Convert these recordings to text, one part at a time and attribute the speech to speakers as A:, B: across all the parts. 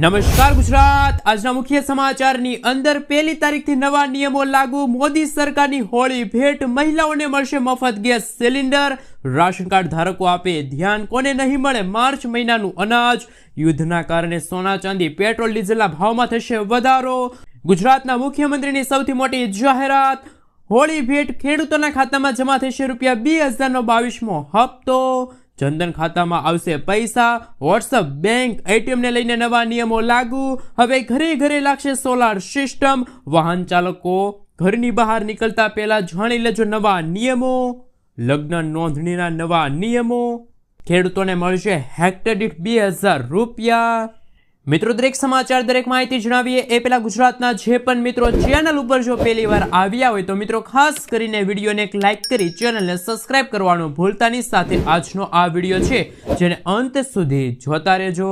A: નમસ્કાર ગુજરાત। આજના મુખ્ય સમાચારની અંદર 1 તારીખથી નવા નિયમો લાગુ। મોદી સરકારની હોળી ભેટ, મહિલાઓને મળશે મફત ગેસ સિલિન્ડર। રાશન કાર્ડ ધારકો આપે ધ્યાન, કોને નહીં મળે માર્ચ મહિનાનું અનાજ। યુદ્ધના કારણે સોના ચાંદી પેટ્રોલ ડીઝલના ભાવમાં થશે વધારો। ગુજરાતના મુખ્યમંત્રીની સૌથી મોટી જાહેરાત, હોળી ભેટ, ખેડૂતોના ખાતામાં જમા થશે ₹2000નો 22મો હપ્તો। જનધન ખાતામાં આવશે પૈસા। વોટ્સઅપ, બેંક, એટીએમને લઈને નવા નિયમો લાગુ। હવે ઘરે ઘરે લાગશે સોલાર સિસ્ટમ। વાહન ચાલકો ઘરની બહાર નીકળતા પહેલા જાણી લેજો નવા નિયમો। લગ્ન નોંધણીના નવા નિયમો। ખેડૂતોને મળશે હેક્ટર દીઠ ₹2000। મિત્રો, દરેક સમાચાર, દરેક માહિતી જણાવીએ એ પહેલા ગુજરાતના જે પણ મિત્રો ચેનલ ઉપર જો પહેલી વાર આવ્યા હોય તો મિત્રો ખાસ કરીને વિડીયોને એક લાઇક કરી ચેનલને સબસ્ક્રાઇબ કરવાનું ભૂલતા નહીં। સાથે આજનો આ વિડીયો છે જેને અંત સુધી જોતા રહેજો।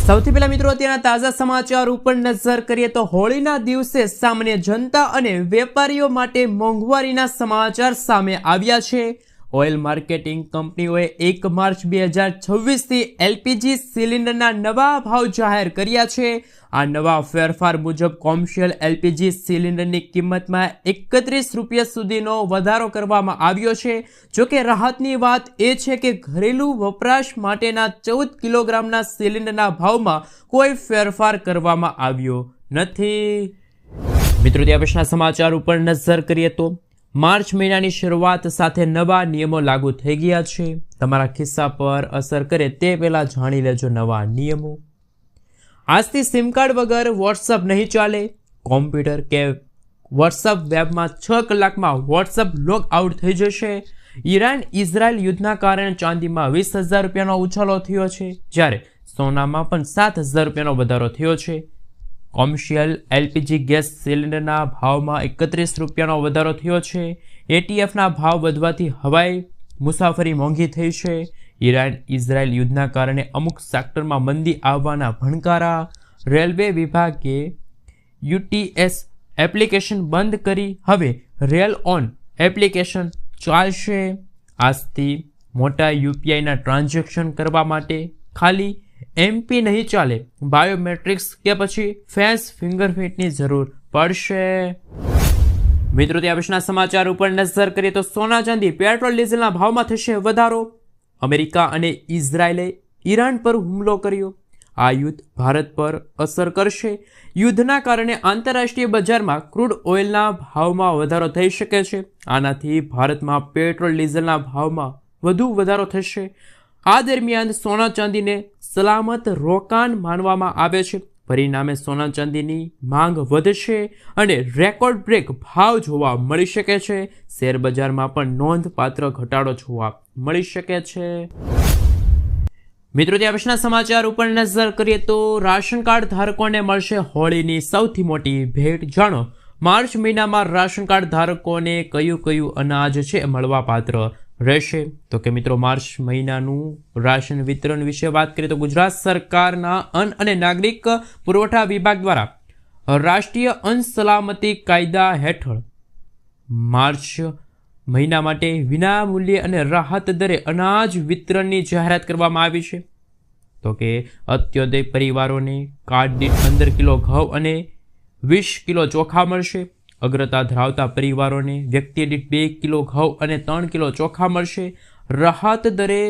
A: સૌથી પહેલા મિત્રો અત્યારના તાજા સમાચાર ઉપર નજર કરીએ તો હોળીના દિવસે સામાન્ય જનતા અને વેપારીઓ માટે મોંઘવારીના સમાચાર સામે આવ્યા છે। ઓઇલ માર્કેટિંગ કંપનીઓએ 1 માર્ચ 2026થી એલપીજી સિલિન્ડરના નવા ભાવ જાહેર કર્યા છે। આ નવા ફેરફાર મુજબ કોમર્શિયલ એલપીજી સિલિન્ડરની કિંમતમાં ₹31 સુધીનો વધારો કરવામાં આવ્યો છે। જોકે રાહતની વાત એ છે કે ઘરેલું વપરાશ માટેના 14 કિલોગ્રામના સિલિન્ડરના ભાવમાં કોઈ ફેરફાર કરવામાં આવ્યો નથી। મિત્રો, ત્યાં પછીના સમાચાર ઉપર નજર કરીએ તો માર્ચ મહિનાની શરૂઆત સાથે નવા નિયમો લાગુ થઈ ગયા છે। તમારા ખિસ્સા પર અસર કરે તે પહેલા જાણી લેજો નવા નિયમો। આજથી સિમ કાર્ડ વગર વોટ્સઅપ નહીં ચાલે। કોમ્પ્યુટર કે વોટ્સઅપ વેબમાં 6 કલાકમાં વોટ્સઅપ લોગ આઉટ થઈ જશે। ઈરાન ઇઝરાયલ યુદ્ધના કારણે ચાંદીમાં ₹20,000નો ઉછાળો થયો છે, જ્યારે સોનામાં પણ ₹7,000નો વધારો થયો છે। કોમર્શિયલ એલપીજી ગેસ સિલિન્ડરના ભાવમાં ₹31નો વધારો થયો છે। એટીએફના ભાવ વધવાથી હવાઈ મુસાફરી મોંઘી થઈ છે। ઈરાન ઇઝરાયલ યુદ્ધના કારણે અમુક સેક્ટરમાં મંદી આવવાના ભણકારા। રેલવે વિભાગે યુટીએસ એપ્લિકેશન બંધ કરી હવે રેલ ઓન એપ્લિકેશન ચાલશે। આજથી મોટા યુપીઆઈના ટ્રાન્ઝેક્શન કરવા માટે ખાલી એમપી નહીં ચાલે, બાયોમેટ્રિક્સ કે પછી ફેસ ફિંગરપ્રિન્ટની જરૂર પડશે। મિત્રો, ત્યાં પછીના સમાચાર ઉપર નજર કરીએ તો સોના ચાંદી પેટ્રોલ ડીઝલના ભાવમાં થશે વધારો। અમેરિકા અને ઇઝરાયલે ઈરાન પર હુમલો કર્યો। આ યુદ્ધ ભારત પર અસર કરશે। યુદ્ધના કારણે આંતરરાષ્ટ્રીય બજારમાં ક્રૂડ ઓઇલના ભાવમાં વધારો થઈ શકે છે। આનાથી ભારતમાં પેટ્રોલ ડીઝલના ભાવમાં વધુ વધારો થશે। આ દરમિયાન સોના ચાંદીને સલામત રોકાણ માનવામાં આવે છે। પરિણામે સોના ચાંદીની માંગ વધશે અને રેકોર્ડ બ્રેક ભાવ જોવા મળી શકે છે। શેર બજારમાં પણ નોંધપાત્ર ઘટાડો જોવા મળી શકે છે। મિત્રો, ત્યાં પછીના સમાચાર ઉપર નજર કરીએ તો રાશન કાર્ડ ધારકોને મળશે હોળીની સૌથી મોટી ભેટ। જાણો માર્ચ મહિનામાં રાશન કાર્ડ ધારકોને કયું અનાજ છે મળવા પાત્ર રહેશે। તો કે મિત્રો, માર્ચ મહિનાનું રાશન વિતરણ વિશે વાત કરીએ તો ગુજરાત સરકારના અન્ન અને નાગરિક પુરવઠા વિભાગ દ્વારા રાષ્ટ્રીય અન્ન સલામતી કાયદા હેઠળ માર્ચ મહિના માટે વિના મૂલ્યે અને રાહત દરે અનાજ વિતરણની જાહેરાત કરવામાં આવી છે। તો કે અત્યોદય પરિવારોને કાર્ડ દીઠ 15 કિલો ઘઉં અને 20 કિલો ચોખા મળશે। અગ્રતા ધરાવતા પરિવારોને વ્યક્તિ દીઠ 2 કિલો ઘઉં અને 3 કિલો ચોખા મળશે। રાહત દરે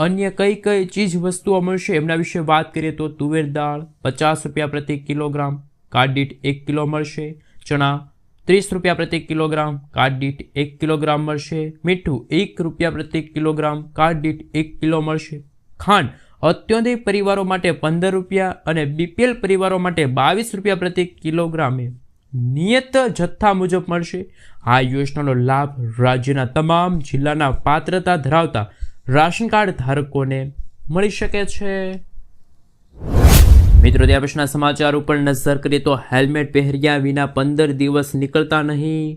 A: અન્ય કઈ ચીજ વસ્તુઓ મળશે એમના વિશે વાત કરીએ તો તુવેર દાળ ₹50 પ્રતિ કિલોગ્રામ, કાર્ડ દીઠ 1 કિલો મળશે। ચણા ₹30 પ્રતિ કિલોગ્રામ, કાર્ડ દીઠ 1 કિલોગ્રામ મળશે। મીઠું ₹1 પ્રતિ કિલોગ્રામ, કાર્ડ દીઠ 1 કિલો મળશે। ખાંડ અત્યોદય પરિવારો માટે ₹15 અને બીપીએલ પરિવારો માટે ₹22 પ્રતિ કિલોગ્રામે નિયત જથ્થા મુજબ મળશે। આ યોજનાનો લાભ રાજ્યના તમામ જિલ્લાના પાત્રતા ધરાવતા રાશન કાર્ડ ધારકોને મળી શકે છે। મિત્રો, ત્યાં પછીના સમાચાર ઉપર નજર કરીએ તો હેલ્મેટ પહેર્યા વિના 15 દિવસ નીકળતા નહીં।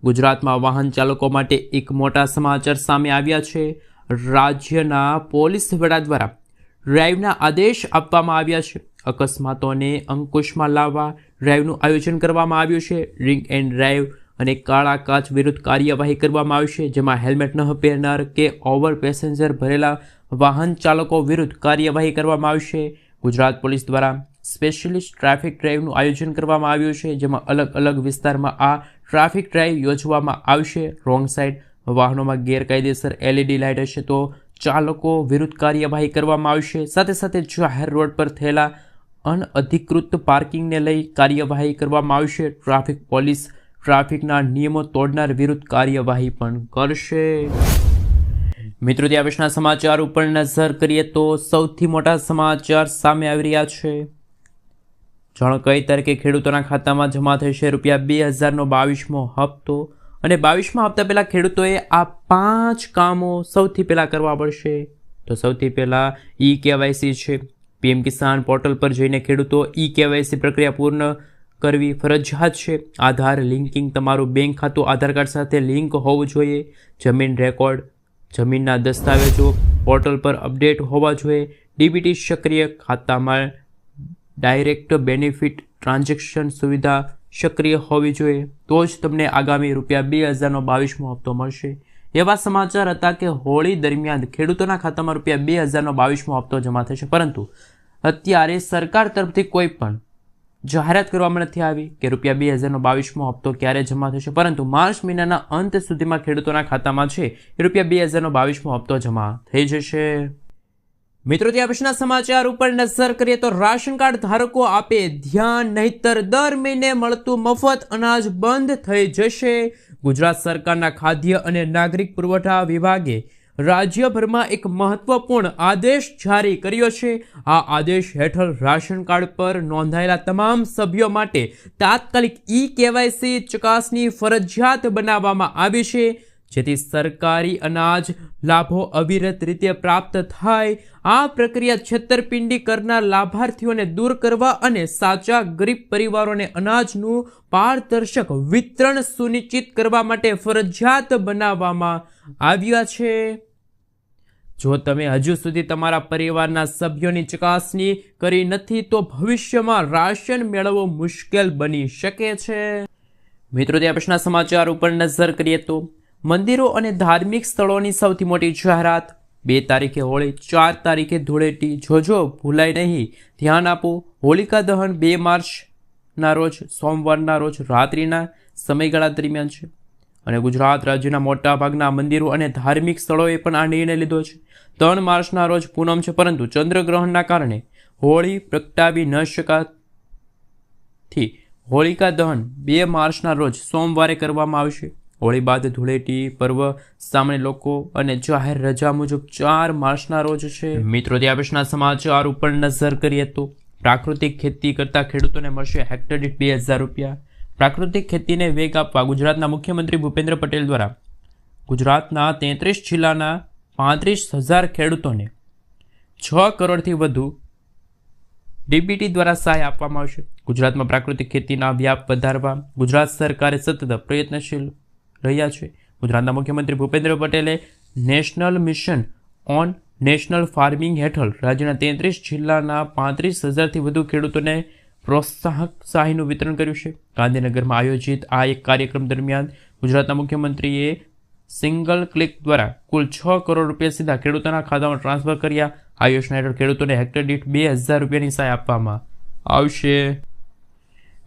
A: ગુજરાતમાં વાહન ચાલકો માટે એક મોટા સમાચાર સામે આવ્યા છે। રાજ્યના પોલીસ વડા દ્વારા ડ્રાઈવના આદેશ આપવામાં આવ્યા છે। અકસ્માતોને અંકુશમાં લાવવા ડ્રાઈવનું આયોજન કરવામાં આવ્યું છે। ડ્રિંક એન્ડ ડ્રાઈવ અને કાળા કાચ વિરુદ્ધ કાર્યવાહી કરવામાં આવશે, જેમાં હેલ્મેટ ન પહેરનાર કે ઓવર પેસેન્જર ભરેલા વાહન ચાલકો વિરુદ્ધ કાર્યવાહી કરવામાં આવશે। ગુજરાત પોલીસ દ્વારા સ્પેશિયલિસ્ટ ટ્રાફિક ડ્રાઈવનું આયોજન કરવામાં આવ્યું છે, જેમાં અલગ અલગ વિસ્તારમાં આ ટ્રાફિક ડ્રાઈવ યોજવામાં આવશે. રોંગ સાઈડ વાહનોમાં ગેરકાયદેસર LED લાઇટ હશે તો ચાલકો વિરુદ્ધ કાર્યવાહી કરવામાં આવશે. સાથે સાથે જાહેર રોડ પર થયેલા અનઅધિકૃત પાર્કિંગને લઈ કાર્યવાહી કરવામાં આવશે. ટ્રાફિક પોલીસ ટ્રાફિકના નિયમો તોડનાર વિરુદ્ધ કાર્યવાહી પણ કરશે. મિત્રો, ત્યાં પછીના સમાચાર ઉપર નજર કરીએ તો સૌથી મોટા સમાચાર સામે આવી રહ્યા છે. જાણો કઈ તારીખે ખેડૂતોના ખાતામાં જમા થશે ₹2000નો 22મો હપ્તો. અને 22મા હપ્તા પહેલાં ખેડૂતોએ આ 5 કામો સૌથી પહેલાં કરવા પડશે. તો સૌથી પહેલાં KYC છે. PM કિસાન પોર્ટલ પર જઈને ખેડૂતો KYC પ્રક્રિયા પૂર્ણ કરવી ફરજિયાત છે. આધાર લિંકિંગ, તમારું બેંક ખાતું આધાર કાર્ડ સાથે લિંક હોવું જોઈએ. જમીન રેકોર્ડ, જમીનના દસ્તાવેજો પોર્ટલ પર અપડેટ હોવા જોઈએ. DBT સક્રિય, ખાતામાં ડાયરેક્ટ બેનિફિટ ટ્રાન્ઝેક્શન સુવિધા સક્રિય હોવી જોઈએ. તો જ તમને આગામી ₹2000નો 22મો હપ્તો મળશે. એવા સમાચાર હતા કે હોળી દરમિયાન ખેડૂતોના ખાતામાં ₹2000નો 22મો હપ્તો જમા થશે, પરંતુ અત્યારે સરકાર તરફથી કોઈ પણ જાહેરાત કરવામાં નથી આવી કે ₹2000નો 22મો હપ્તો ક્યારે જમા થશે, પરંતુ માર્ચ મહિનાના અંત સુધીમાં ખેડૂતોના ખાતામાં છે એ ₹2000નો 22મો હપ્તો જમા થઈ જશે. મિત્રો, ત્યાં પછીના સમાચાર ઉપર નજર કરીએ તો રાશન કાર્ડ ધારકો આપે ધ્યાન, નહીતર દર મહિને મળતું મફત અનાજ બંધ થઈ જશે. ગુજરાત સરકારના ખાદ્ય અને નાગરિક પુરવઠા વિભાગે રાજ્યભરમાં એક મહત્વપૂર્ણ આદેશ જારી કર્યો છે. આ આદેશ હેઠળ રાશન કાર્ડ પર નોંધાયેલા તમામ સભ્યો માટે તાત્કાલિક KYC ચકાસણી ફરજિયાત બનાવવામાં આવી છે, જેથી સરકારી અનાજ લાભો અવિરત રીતે પ્રાપ્ત થાય. આ પ્રક્રિયા છેતરપિંડી કરનાર લાભાર્થીઓને દૂર કરવા અને સાચા ગરીબ પરિવારોને અનાજનું પારદર્શક વિતરણ સુનિશ્ચિત કરવા માટે ફરજિયાત બનાવવામાં આવ્યા છે. જો તમે હજુ સુધી તમારા પરિવારના સભ્યોની ચકાસણી કરી નથી તો ભવિષ્યમાં રાશન મેળવવું મુશ્કેલ બની શકે છે. મિત્રો, ત્યાં પછીના સમાચાર ઉપર નજર કરીએ તો મંદિરો અને ધાર્મિક સ્થળોની સૌથી મોટી જાહેરાત. 2 તારીખે હોળી, 4 તારીખે ધૂળેટી. જોજો ભૂલાય નહીં, ધ્યાન આપો. હોલિકા દહન 2 માર્ચના રોજ સોમવારના રોજ રાત્રિના સમયગાળા દરમિયાન છે. અને ગુજરાત રાજ્યના મોટાભાગના મંદિરો અને ધાર્મિક સ્થળોએ પણ આ નિર્ણય લીધો છે. 3 માર્ચના રોજ પૂનમ છે, પરંતુ ચંદ્રગ્રહણના કારણે હોળી પ્રગટાવી ન શકાથી હોલિકા દહન 2 માર્ચના રોજ સોમવારે કરવામાં આવશે. હોળી બાદ ધૂળેટી પર્વ સામાન્ય લોકો અને જાહેર રજા મુજબ 4 માર્ચના રોજ છે. મિત્રો, ત્યાં પછીના સમાચાર ઉપર નજર કરીએ તો પ્રાકૃતિક ખેતી કરતા ખેડૂતોને મળશે હેક્ટર દીઠ ₹2000. પ્રાકૃતિક ખેતીને વેગ આપવા ગુજરાતના મુખ્યમંત્રી ભૂપેન્દ્ર પટેલ દ્વારા ગુજરાતના 33 જિલ્લાના 35,000 ખેડૂતોને 6 કરોડથી વધુ DBT દ્વારા સહાય આપવામાં આવશે. ગુજરાતમાં પ્રાકૃતિક ખેતીના વ્યાપ વધારવા ગુજરાત સરકારે સતત પ્રયત્નશીલ રહ્યા છે. ગુજરાતના મુખ્યમંત્રી ભૂપેન્દ્ર પટેલે national mission on national farming હેઠળ રાજ્યના 33 જિલ્લાના 35,000થી વધુ ખેડૂતોને પ્રોત્સાહક સહાયનું વિતરણ કર્યું છે. ગાંધીનગરમાં આયોજિત આ એક કાર્યક્રમ દરમિયાન ગુજરાતના મુખ્યમંત્રીએ સિંગલ ક્લિક દ્વારા કુલ ₹6 કરોડ સીધા ખેડૂતોના ખાતામાં ટ્રાન્સફર કર્યા. આ યોજના હેઠળ ખેડૂતોને હેક્ટર દીઠ ₹2000ની સહાય આપવામાં આવશે.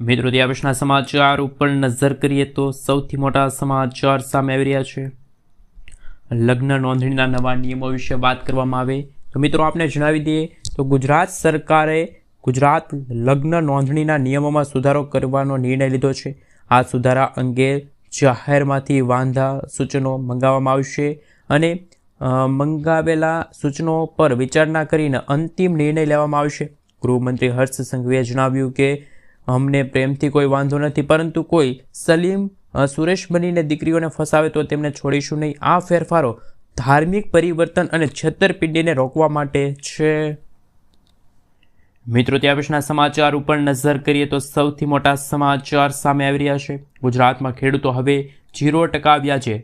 A: મિત્રો, ત્યાં પછીના સમાચાર ઉપર નજર કરીએ તો સૌથી મોટા સમાચાર સામે આવી રહ્યા છે. લગ્ન નોંધણીના નવા નિયમો વિશે વાત કરવામાં આવે તો મિત્રો આપને જણાવી દઈએ તો ગુજરાત સરકારે ગુજરાત લગ્ન નોંધણીના નિયમોમાં સુધારો કરવાનો નિર્ણય લીધો છે. આ સુધારા અંગે જાહેરમાંથી વાંધા સૂચનો મંગાવવામાં આવશે અને મંગાવેલા સૂચનો પર વિચારણા કરીને અંતિમ નિર્ણય લેવામાં આવશે. ગૃહમંત્રી હર્ષ સંઘવીએ જણાવ્યું કે અમને પ્રેમથી કોઈ વાંધો નથી, પરંતુ કોઈ સલીમ સુરેશ બનીને દીકરીઓને ફસાવે તો તેમને છોડીશું નહીં. આ ફેરફારો ધાર્મિક પરિવર્તન અને છેતરપિંડીને રોકવા માટે છે. મિત્રો, ત્યાં પછીના સમાચાર ઉપર નજર કરીએ તો સૌથી મોટા સમાચાર સામે આવી રહ્યા છે. ગુજરાતમાં ખેડૂતો હવે 0% વ્યાજે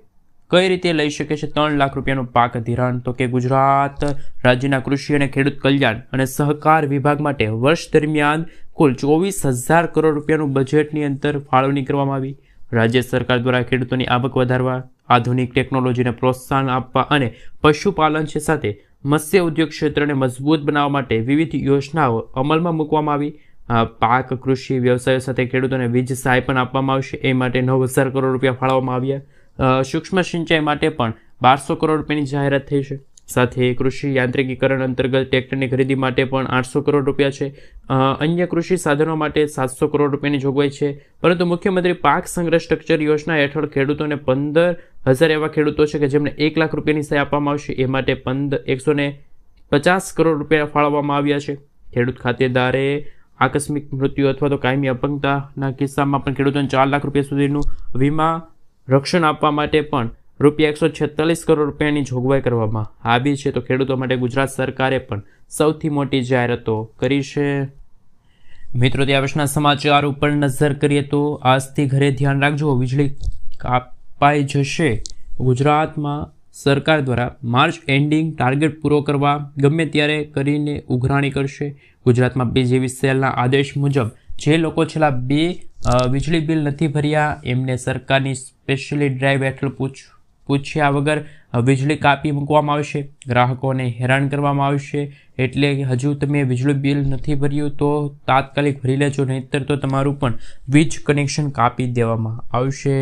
A: કઈ રીતે લઈ શકે છે ₹3 લાખનું પાક ધિરાણ? તો કે ગુજરાત રાજ્યના કૃષિ અને ખેડૂત કલ્યાણ અને સહકાર વિભાગ માટે વર્ષ દરમિયાન કુલ 24,000 કરોડ રૂપિયાનું બજેટની અંદર ફાળવણી કરવામાં આવી. રાજ્ય સરકાર દ્વારા ખેડૂતોની આવક વધારવા, આધુનિક ટેકનોલોજીને પ્રોત્સાહન આપવા અને પશુપાલન સાથે મત્સ્ય ઉદ્યોગ ક્ષેત્રને મજબૂત બનાવવા માટે વિવિધ યોજનાઓ અમલમાં મૂકવામાં આવી. પાક કૃષિ વ્યવસાયો સાથે ખેડૂતોને વીજ સહાય પણ આપવામાં આવશે. એ માટે 9,000 કરોડ રૂપિયા ફાળવવામાં આવ્યા. સૂક્ષ્મ સિંચાઈ માટે પણ 1200 કરોડ રૂપિયાની જાહેરાત થઈ છે. સાથે કૃષિ યાંત્રિકીકરણ અંતર્ગત ટ્રેક્ટરની ખરીદી માટે પણ 800 કરોડ રૂપિયા છે. અન્ય કૃષિ સાધનો માટે 700 કરોડ રૂપિયાની જોગવાઈ છે. પરંતુ મુખ્યમંત્રી પાક સંગ્રહ સ્ટ્રક્ચર યોજના હેઠળ ખેડૂતોને 15,000 એવા ખેડૂતો છે કે જેમને 1 લાખ રૂપિયાની સહાય આપવામાં આવશે. એ માટે 150 કરોડ રૂપિયા ફાળવવામાં આવ્યા છે. ખેડૂત ખાતેદારે આકસ્મિક મૃત્યુ અથવા તો કાયમી અપંગતાના કિસ્સામાં પણ ખેડૂતોને 4 લાખ રૂપિયા સુધીનું વીમા રક્ષણ આપવા માટે પણ રૂપિયા 146 કરોડ રૂપિયાની જોગવાઈ કરવામાં આવી છે. તો ખેડૂતો માટે ગુજરાત સરકારે પણ સૌથી મોટી જાહેરાતો કરી છે. મિત્રો, ત્યાં વર્ષના સમાચાર ઉપર નજર કરીએ તો આજથી ઘરે ધ્યાન રાખજો, વીજળી કાપાઈ જશે. ગુજરાતમાં સરકાર દ્વારા માર્ચ એન્ડિંગ ટાર્ગેટ પૂરો કરવા ગમે ત્યારે કરીને ઉઘરાણી કરશે. ગુજરાતમાં PGVCLના આદેશ મુજબ જે લોકો છેલ્લા 2 વીજળી બિલ નથી ભર્યા એમને સરકારની સ્પેશિયલી ડ્રાઈવ હેઠળ પૂછ્યા વગર વીજળી કાપી મૂકવામાં આવશે. ગ્રાહકોને હેરાન કરવામાં આવશે. એટલે હજુ તમે વીજળી બિલ નથી ભર્યું તો તાત્કાલિક ભરી લેજો, નહીંતર તો તમારું પણ વીજ કનેક્શન કાપી દેવામાં આવશે.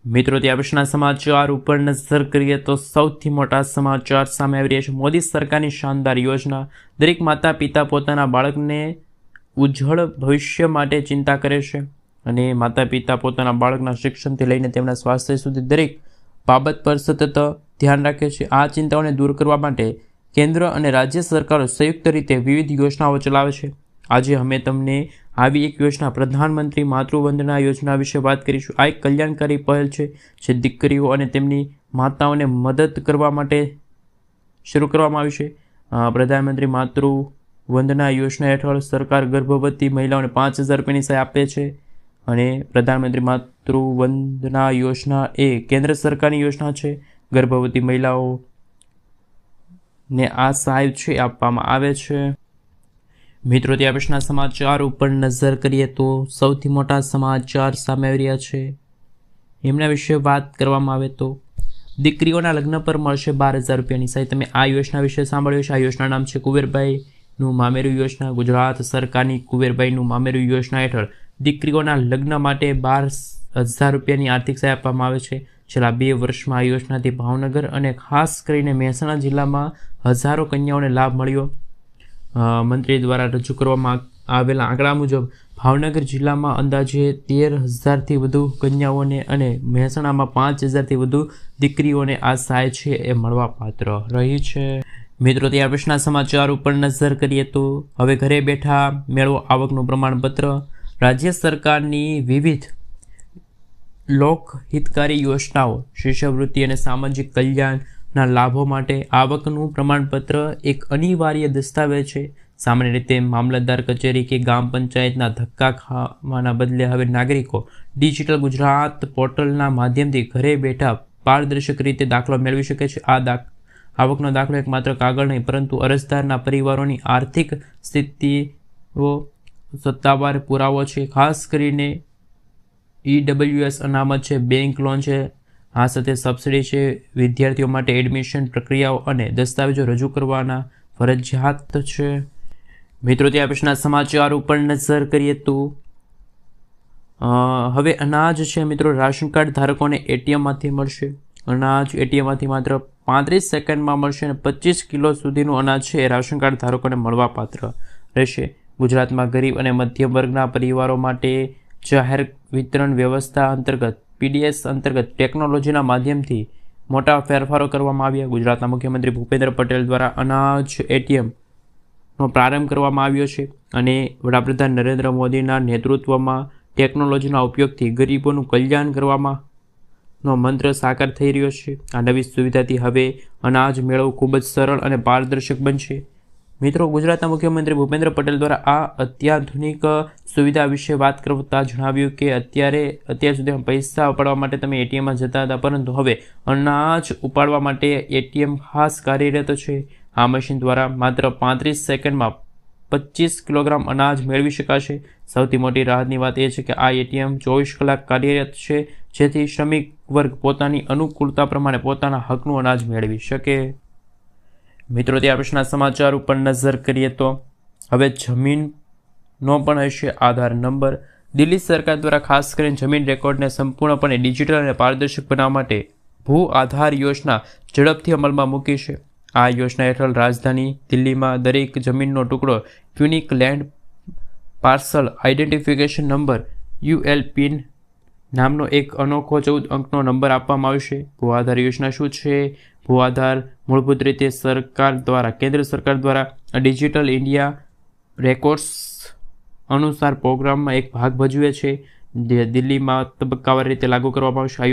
A: મિત્રો, ત્યાં પછીના સમાચાર ઉપર નજર કરીએ તો સૌથી મોટા સમાચાર સામે આવી રહ્યા છે. મોદી સરકારની શાનદાર યોજના. દરેક માતા પિતા પોતાના બાળકને ઉજ્જવળ ભવિષ્ય માટે ચિંતા કરે છે અને માતા પિતા પોતાના બાળકના શિક્ષણથી લઈને તેમના સ્વાસ્થ્ય સુધી દરેક બાબત પર સતત ધ્યાન રાખે છે. આ ચિંતાઓને દૂર કરવા માટે કેન્દ્ર અને રાજ્ય સરકારો સંયુક્ત રીતે વિવિધ યોજનાઓ ચલાવે છે. આજે અમે તમને આવી એક યોજના પ્રધાનમંત્રી માતૃવંદના યોજના વિશે વાત કરીશું. આ એક કલ્યાણકારી પહેલ છે જે દીકરીઓ અને તેમની માતાઓને મદદ કરવા માટે શરૂ કરવામાં આવી છે. પ્રધાનમંત્રી માતૃવંદના યોજના હેઠળ સરકાર ગર્ભવતી મહિલાઓને 5,000 રૂપિયાની સહાય આપે છે. અને પ્રધાનમંત્રી માતૃવંદના યોજના એ કેન્દ્ર સરકારની યોજના છે. ગર્ભવતી મહિલાઓને આ સહાય છે આપવામાં આવે છે. મિત્રો, ત્યાં પછીના સમાચાર ઉપર નજર કરીએ તો સૌથી મોટા સમાચાર સામે આવી રહ્યા છે. એમના વિશે વાત કરવામાં આવે તો દીકરીઓના લગ્ન પર મળશે 12,000 રૂપિયાની સહાય. તમે આ યોજના વિશે સાંભળ્યું છે. આ યોજના નામ છે કુંવરબાઈનું મામેરું યોજના. ગુજરાત સરકારની કુંવરબાઈનું મામેરું યોજના હેઠળ દીકરીઓના લગ્ન માટે 12,000 રૂપિયાની આર્થિક સહાય આપવામાં આવે છે. છેલ્લા 2 વર્ષમાં આ યોજનાથી ભાવનગર અને ખાસ કરીને મહેસાણા જિલ્લામાં હજારો કન્યાઓને લાભ મળ્યો. મંત્રી દ્વારા રજૂ કરવામાં આવેલા આંકડા મુજબ ભાવનગર જિલ્લામાં અંદાજે 13,000થી વધુ કન્યાઓને અને મહેસાણામાં 5,000થી વધુ દીકરીઓને આ સહાય છે એ મળવાપાત્ર રહી છે. મિત્રો, ત્યાર પછીના સમાચાર ઉપર નજર કરીએ તો હવે ઘરે બેઠા મેળવો આવકનું પ્રમાણપત્ર. રાજ્ય સરકારની વિવિધ લોકહિતકારી યોજનાઓ, શિષ્યવૃત્તિ અને સામાજિક કલ્યાણના લાભો માટે આવકનું પ્રમાણપત્ર એક અનિવાર્ય દસ્તાવેજ છે. સામાન્ય રીતે મામલતદાર કચેરી કે ગ્રામ પંચાયતના ધક્કા ખાવાના બદલે હવે નાગરિકો ડિજિટલ ગુજરાત પોર્ટલના માધ્યમથી ઘરે બેઠા પારદર્શક રીતે દાખલો મેળવી શકે છે. આવકનો દાખલો એક માત્ર કાગળ નહીં પરંતુ અરજદારના પરિવારોની આર્થિક સ્થિતિઓ સત્તાવાર પુરાવો છે. ખાસ કરીને EWS અનામત છે, બેંક લોન છે, આ સાથે સબસિડી છે, વિદ્યાર્થીઓ માટે એડમિશન પ્રક્રિયાઓ અને દસ્તાવેજો રજૂ કરવાના ફરજિયાત છે. મિત્રો, ત્યાં પછીના સમાચાર ઉપર નજર કરીએ તો હવે અનાજ છે મિત્રો રાશન કાર્ડ ધારકોને ATMમાંથી મળશે. અનાજ ATMમાંથી માત્ર 35 સેકન્ડમાં મળશે અને 25 કિલો સુધીનું અનાજ છે એ રાશન કાર્ડ ધારકોને મળવાપાત્ર રહેશે. ગુજરાતમાં ગરીબ અને મધ્યમ વર્ગના પરિવારો માટે જાહેર વિતરણ વ્યવસ્થા અંતર્ગત PDS અંતર્ગત ટેકનોલોજીના માધ્યમથી મોટા ફેરફારો કરવામાં આવ્યા. ગુજરાતના મુખ્યમંત્રી ભૂપેન્દ્ર પટેલ દ્વારા અનાજ ATMનો પ્રારંભ કરવામાં આવ્યો છે અને વડાપ્રધાન નરેન્દ્ર મોદીના નેતૃત્વમાં ટેકનોલોજીના ઉપયોગથી ગરીબોનું કલ્યાણ કરવાનો મંત્ર સાકાર થઈ રહ્યો છે. આ નવી સુવિધાથી હવે અનાજ મેળવવું ખૂબ જ સરળ અને પારદર્શક બનશે. મિત્રો, ગુજરાતના મુખ્યમંત્રી ભૂપેન્દ્ર પટેલ દ્વારા આ અત્યાધુનિક સુવિધા વિશે વાત કરતા જણાવ્યું કે અત્યાર સુધીમાં પૈસા ઉપાડવા માટે તમે ATMમાં જતા હતા, પરંતુ હવે અનાજ ઉપાડવા માટે ATM ખાસ કાર્યરત છે. આ મશીન દ્વારા માત્ર 35 સેકન્ડમાં 25 કિલોગ્રામ અનાજ મેળવી શકાશે. સૌથી મોટી રાહતની વાત એ છે કે આ ATM 24 કલાક કાર્યરત છે, જેથી શ્રમિક વર્ગ પોતાની અનુકૂળતા પ્રમાણે પોતાના હકનું અનાજ મેળવી શકે. મિત્રો, ત્યાર પછીના સમાચાર ઉપર નજર કરીએ તો હવે જમીનનો પણ હશે આધાર નંબર. દિલ્હી સરકાર દ્વારા ખાસ કરીને જમીન રેકોર્ડને સંપૂર્ણપણે ડિજિટલ અને પારદર્શક બનાવવા માટે ભૂ આધાર યોજના ઝડપથી અમલમાં મૂકી છે. આ યોજના હેઠળ રાજધાની દિલ્હીમાં દરેક જમીનનો ટુકડો unique land parcel identification number ULPIN નામનો એક અનોખો 14 અંકનો નંબર આપવામાં આવશે. ભૂ આધાર યોજના શું છે? ભૂ આધાર મૂળભૂત રીતે કેન્દ્ર સરકાર દ્વારા ડિજિટલ ઇન્ડિયા રેકોર્ડ્સ અનુસાર પ્રોગ્રામમાં એક ભાગ ભજવે છે, જે દિલ્હીમાં તબક્કાવાર રીતે લાગુ કરવામાં આવશે.